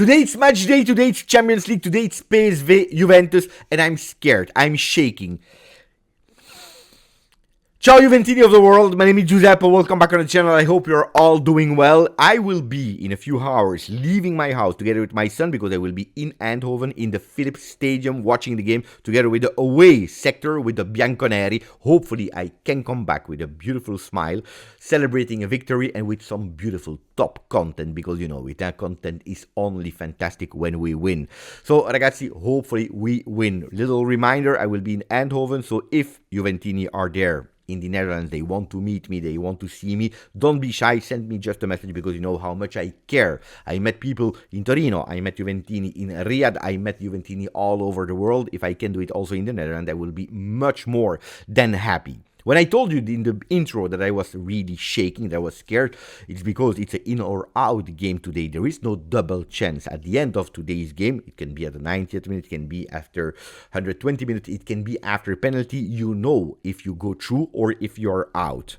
Today it's match day, today it's Champions League, today it's PSV, Juventus, and I'm scared, I'm shaking. Ciao Juventini of the world, my name is Giuseppe, welcome back on the channel, I hope you're all doing well. I will be, in a few hours, leaving my house together with my son because I will be in Eindhoven in the Philips Stadium watching the game together with the away sector with the Bianconeri. Hopefully I can come back with a beautiful smile, celebrating a victory and with some beautiful top content because, you know, with that content is only fantastic when we win. So ragazzi, hopefully we win. Little reminder, I will be in Eindhoven, so if Juventini are there in the Netherlands, they want to meet me, they want to see me, don't be shy, send me just a message because you know how much I care. I met people in Torino, I met Juventini in Riyadh, I met Juventini all over the world. If I can do it also in the Netherlands, I will be much more than happy. When I told you in the intro that I was really shaking, that I was scared, it's because it's an in or out game today. There is no double chance. At the end of today's game, it can be at the 90th minute, it can be after 120 minutes, it can be after penalty. You know if you go through or if you're out.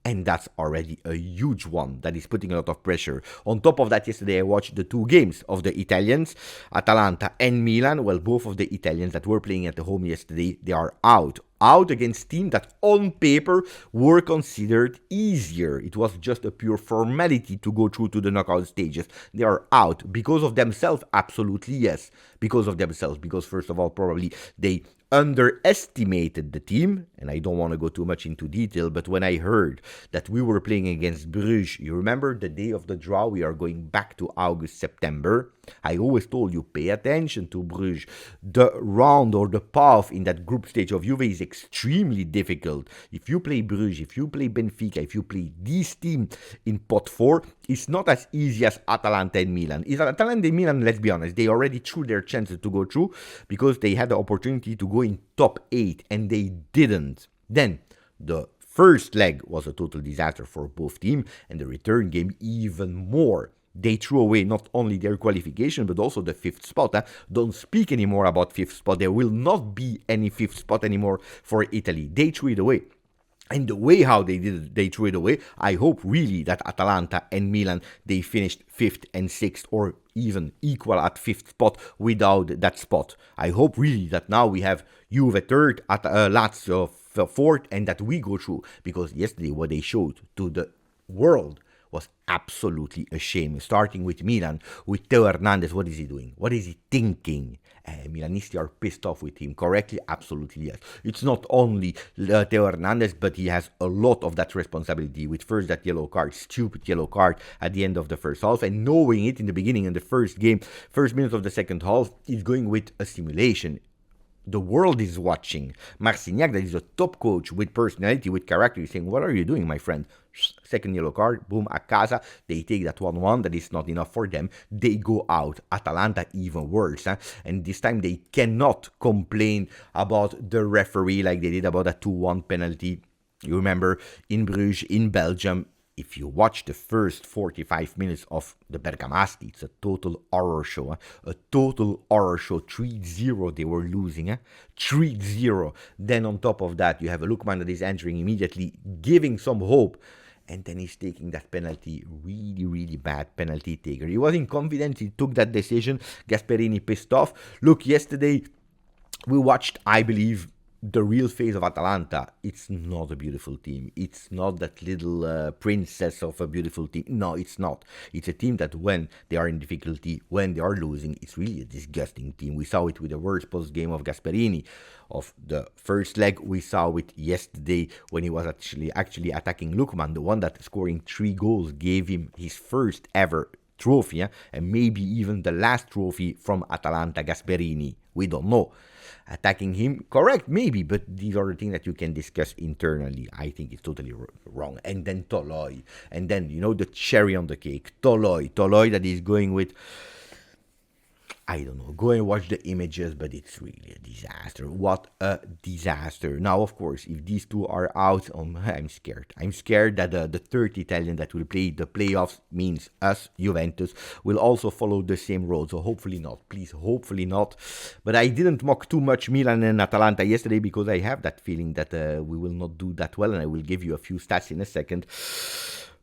And that's already a huge one that is putting a lot of pressure. On top of that, yesterday I watched the two games of the Italians, Atalanta and Milan. Well, both of the Italians that were playing at the home yesterday, they are out. Out against teams that on paper were considered easier. It was just a pure formality to go through to the knockout stages. They are out because of themselves, absolutely yes. Because of themselves, because first of all, probably they underestimated the team, and I don't want to go too much into detail, but when I heard that we were playing against Brugge, you remember the day of the draw, we are going back to August, September. I always told you, pay attention to Brugge. The round or the path in that group stage of Juve is extremely difficult. If you play Brugge, if you play Benfica, if you play these teams in pot 4, it's not as easy as Atalanta and Milan. Atalanta and Milan, let's be honest, they already threw their chances to go through because they had the opportunity to go in top 8 and they didn't. Then the first leg was a total disaster for both teams and the return game even more. They threw away not only their qualification, but also the 5th spot. Don't speak anymore about 5th spot. There will not be any 5th spot anymore for Italy. They threw it away. And the way how they did it, they threw it away. I hope really that Atalanta and Milan, they finished 5th and 6th or even equal at 5th spot without that spot. I hope really that now we have Juve 3rd, Lazio 4th, and that we go through. Because yesterday what they showed to the world was absolutely a shame. Starting with Milan, with Theo Hernandez, what is he doing? What is he thinking? Milanisti are pissed off with him. Correctly? Absolutely yes. It's not only Theo Hernandez, but he has a lot of that responsibility with first that yellow card, stupid yellow card at the end of the first half, and knowing it in the beginning in the first game, first minute of the second half, he's going with a simulation. The world is watching. Marcignac, that is a top coach with personality, with character, is saying, what are you doing, my friend? Second yellow card, boom, a casa. They take that 1-1, that is not enough for them. They go out. Atalanta even worse. And this time they cannot complain about the referee like they did about that 2-1 penalty. You remember, in Bruges, in Belgium, if you watch the first 45 minutes of the Bergamaschi, it's a total horror show. A total horror show. 3-0 they were losing. 3-0. Then on top of that, you have a Lookman that is entering immediately, giving some hope. And then he's taking that penalty, really, really bad penalty taker. He was in confidence, he took that decision. Gasperini pissed off. Look, yesterday we watched, I believe, the real face of Atalanta. It's not a beautiful team. It's not that little princess of a beautiful team. No, it's not. It's a team that when they are in difficulty, when they are losing, it's really a disgusting team. We saw it with the worst post game of Gasperini of the first leg. We saw it yesterday when he was actually attacking Lookman, the one that scoring 3 goals gave him his first ever trophy, and maybe even the last trophy from Atalanta. Gasperini, we don't know. Attacking him, correct, maybe, but these are the things that you can discuss internally. I think it's totally wrong. And then Toloi, and then, you know, the cherry on the cake, Toloi that is going with, I don't know, go and watch the images, but it's really a disaster. What a disaster. Now, of course, if these two are out, I'm scared. I'm scared that the third Italian that will play the playoffs, means us, Juventus, will also follow the same road. So hopefully not. Please, hopefully not. But I didn't mock too much Milan and Atalanta yesterday because I have that feeling that we will not do that well, and I will give you a few stats in a second.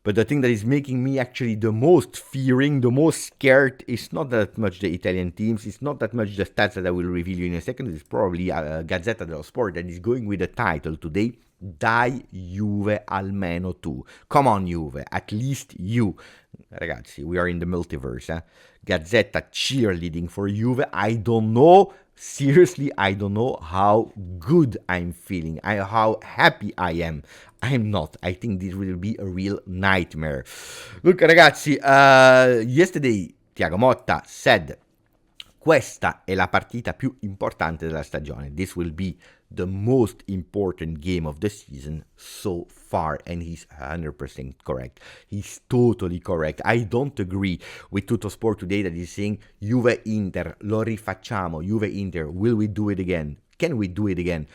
But the thing that is making me actually the most fearing, the most scared, is not that much the Italian teams. It's not that much the stats that I will reveal you in a second. It's probably Gazzetta dello Sport that is going with the title today. Dai Juve almeno tu. Come on Juve, at least you. Ragazzi, we are in the multiverse. Gazzetta cheerleading for Juve. I don't know. Seriously, I don't know how good I'm feeling, how happy I am. I'm not. I think this will be a real nightmare. Look, ragazzi, yesterday Thiago Motta said, questa è la partita più importante della stagione. This will be the most important game of the season so far, and he's 100% correct. He's totally correct. I don't agree with Tuttosport today that is saying Juve-Inter, lo rifacciamo, Juve-Inter, will we do it again? Can we do it again?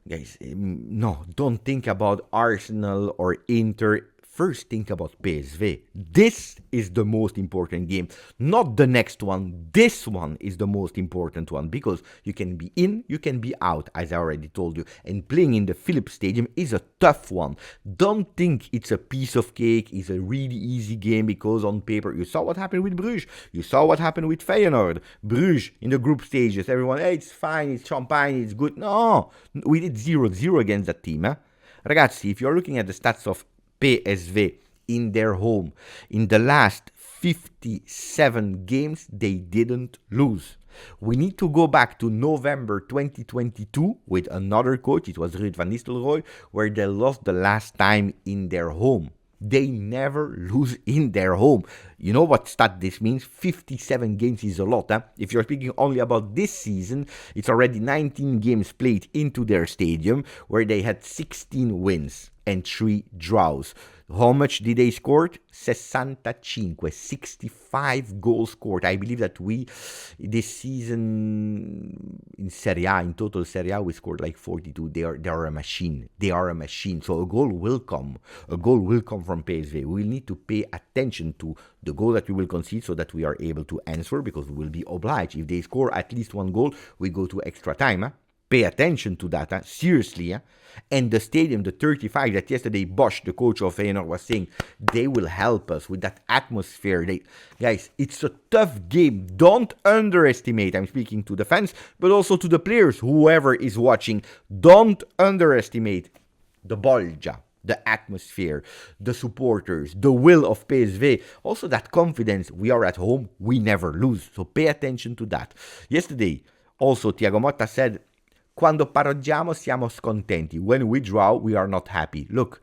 Guys, no, don't think about Arsenal or Inter. First, think about PSV. This is the most important game, not the next one. This one is the most important one because you can be in, you can be out, as I already told you. And playing in the Philips Stadium is a tough one. Don't think it's a piece of cake, it's a really easy game because on paper, you saw what happened with Brugge, you saw what happened with Feyenoord. Brugge in the group stages, everyone, hey, it's fine, it's champagne, it's good. No, we did 0-0 against that team. Ragazzi, if you're looking at the stats of PSV in their home, in the last 57 games, they didn't lose. We need to go back to November 2022 with another coach, it was Ruud van Nistelrooy, where they lost the last time in their home. They never lose in their home. You know what stat this means? 57 games is a lot. If you're speaking only about this season, it's already 19 games played into their stadium where they had 16 wins and 3 draws. How much did they score? 65 goals scored. I believe that we, this season, in Serie A, in total Serie A, we scored like 42. They are a machine. They are a machine. So a goal will come. A goal will come from PSV. We will need to pay attention to the goal that we will concede so that we are able to answer, because we will be obliged. If they score at least one goal, we go to extra time. Pay attention to that, seriously. And the stadium, the 35 that yesterday Bosch, the coach of Feyenoord, was saying, they will help us with that atmosphere. Guys, it's a tough game. Don't underestimate. I'm speaking to the fans, but also to the players, whoever is watching. Don't underestimate the Bolgia, the atmosphere, the supporters, the will of PSV. Also that confidence. We are at home. We never lose. So pay attention to that. Yesterday, also Thiago Motta said, quando pareggiamo siamo scontenti. When we draw, we are not happy. Look,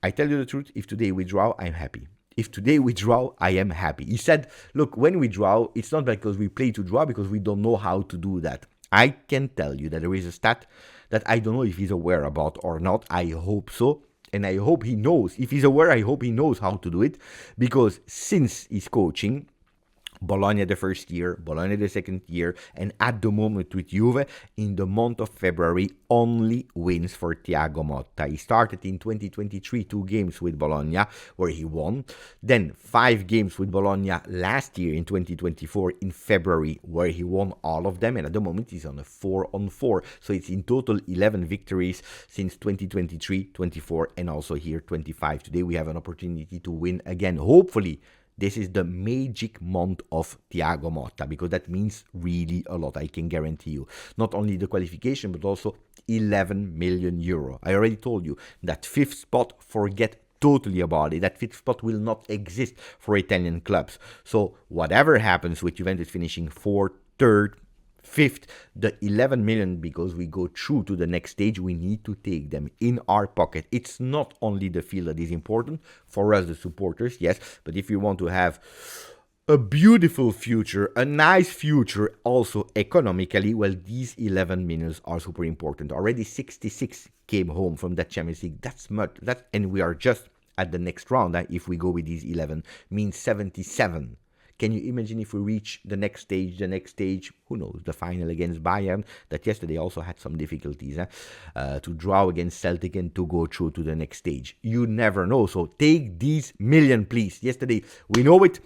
I tell you the truth, if today we draw, I'm happy. If today we draw, I am happy. He said, look, when we draw, it's not because we play to draw, because we don't know how to do that. I can tell you that there is a stat that I don't know if he's aware about or not. I hope so. And I hope he knows. If he's aware, I hope he knows how to do it. Because since he's coaching, Bologna the first year, Bologna the second year, and at the moment with Juve, in the month of February, only wins for Thiago Motta. He started in 2023, 2 games with Bologna, where he won. Then 5 games with Bologna last year in 2024, in February, where he won all of them. And at the moment, he's on a 4-on-4. So it's in total 11 victories since 2023, 24, and also here 25. Today we have an opportunity to win again, hopefully. This is the magic month of Thiago Motta, because that means really a lot, I can guarantee you. Not only the qualification, but also 11 million euro. I already told you, that 5th spot, forget totally about it. That 5th spot will not exist for Italian clubs. So whatever happens with Juventus finishing 4th, 3rd, 5th, the 11 million, because we go through to the next stage, we need to take them in our pocket. It's not only the field that is important for us, the supporters, yes, but if you want to have a beautiful future, a nice future, also economically, well, these 11 millions are super important. Already 66 came home from that Champions League. That's much. And we are just at the next round. If we go with these 11, means 77. Can you imagine if we reach the next stage, who knows, the final against Bayern, that yesterday also had some difficulties to draw against Celtic and to go through to the next stage. You never know, so take these million, please. Yesterday, we know it,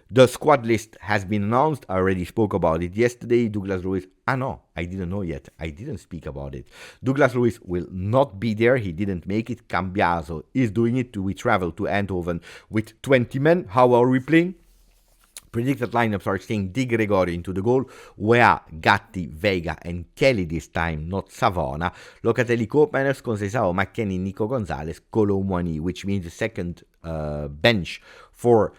The squad list has been announced. I already spoke about it yesterday. Douglas Luiz. No, I didn't know yet. I didn't speak about it. Douglas Luiz will not be there. He didn't make it. Cambiaso is doing it. We travel to Eindhoven with 20 men. How are we playing? Predicted lineups are saying Di Gregorio into the goal, Wea, Gatti, Vega, and Kelly this time, not Savona. Locatelli, Koopmeiners, Conceição, McKennie, Nico Gonzalez, Kolo Muani, which means the second bench for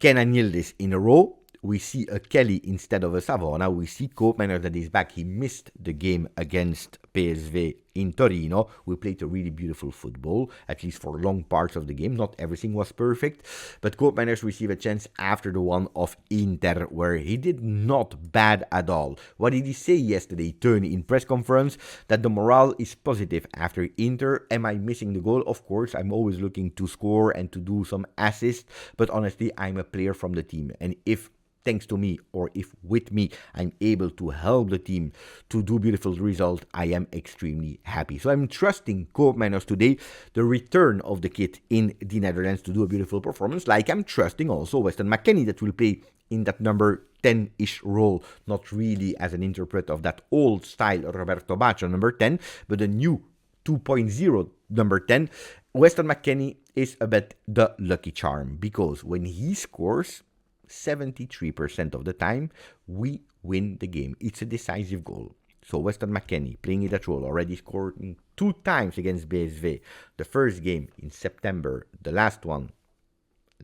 Kenan Yildiz in a row. We see a Kelly instead of a Savona. We see Koopmeiners that is back. He missed the game against PSV in Torino. We played a really beautiful football, at least for long parts of the game. Not everything was perfect, but Koopmeiners received a chance after the one of Inter, where he did not bad at all. What did he say yesterday, Tony, in press conference? That the morale is positive after Inter. Am I missing the goal? Of course, I'm always looking to score and to do some assists, but honestly, I'm a player from the team, and if thanks to me, or if with me, I'm able to help the team to do beautiful results, I am extremely happy. So I'm trusting Koopmeiners today, the return of the kid in the Netherlands, to do a beautiful performance, like I'm trusting also Weston McKennie that will play in that number 10-ish role, not really as an interpret of that old style Roberto Baggio number 10, but a new 2.0 number 10. Weston McKennie is a bit the lucky charm, because when he scores, 73% of the time, we win the game. It's a decisive goal. So Weston McKennie playing in that role, already scored 2 times against PSV. The first game in September, the last one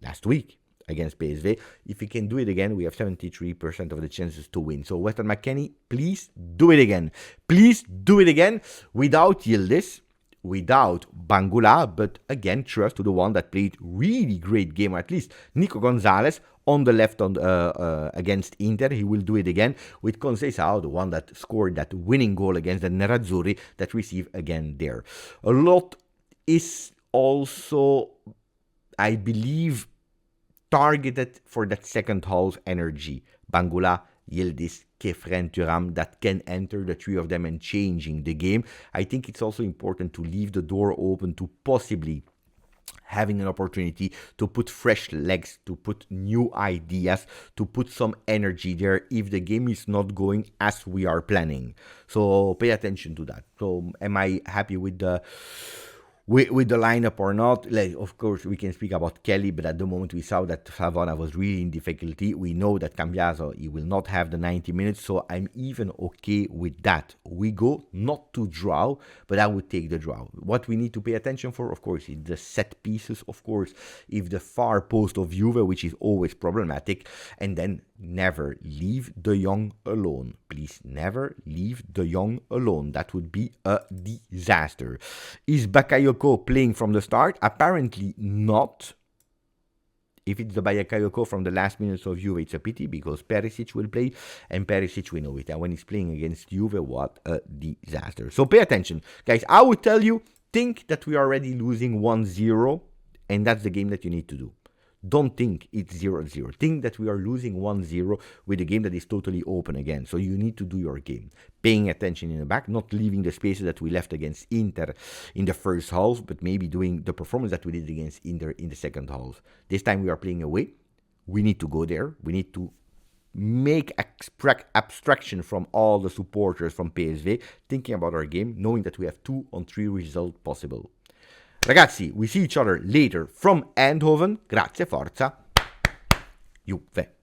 last week against PSV. If we can do it again, we have 73% of the chances to win. So Weston McKennie, please do it again. Please do it again without Yildiz, without Bangula, but again, trust to the one that played really great game, or at least Nico Gonzalez on the left against Inter. He will do it again with Conceição, the one that scored that winning goal against the Nerazzurri, that received again there. A lot is also, I believe, targeted for that second half energy. Bangula, Yildiz, Kefren, Thuram, that can enter, the 3 of them, and changing the game. I think it's also important to leave the door open to possibly having an opportunity to put fresh legs, to put new ideas, to put some energy there if the game is not going as we are planning. So pay attention to that. So am I happy with the lineup or not? Like, of course, we can speak about Kelly, but at the moment we saw that Savona was really in difficulty. We know that Cambiaso, he will not have the 90 minutes, so I'm even okay with that. We go not to draw, but I would take the draw. What we need to pay attention for, of course, is the set pieces, of course, if the far post of Juve, which is always problematic, and then never leave De Jong alone. Please, never leave De Jong alone. That would be a disaster. Is Bakayoko playing from the start? Apparently not. If it's the Bakayoko from the last minutes of Juve, it's a pity, because Perisic will play, and Perisic, we know it. And when he's playing against Juve, what a disaster. So pay attention. Guys, I would tell you, think that we are already losing 1-0, and that's the game that you need to do. Don't think it's 0-0. Think that we are losing 1-0 with a game that is totally open again. So you need to do your game. Paying attention in the back, not leaving the spaces that we left against Inter in the first half, but maybe doing the performance that we did against Inter in the second half. This time we are playing away. We need to go there. We need to make abstraction from all the supporters from PSV, thinking about our game, knowing that we have 2-on-3 results possible. Ragazzi, we see each other later from Eindhoven. Grazie, forza, Juve.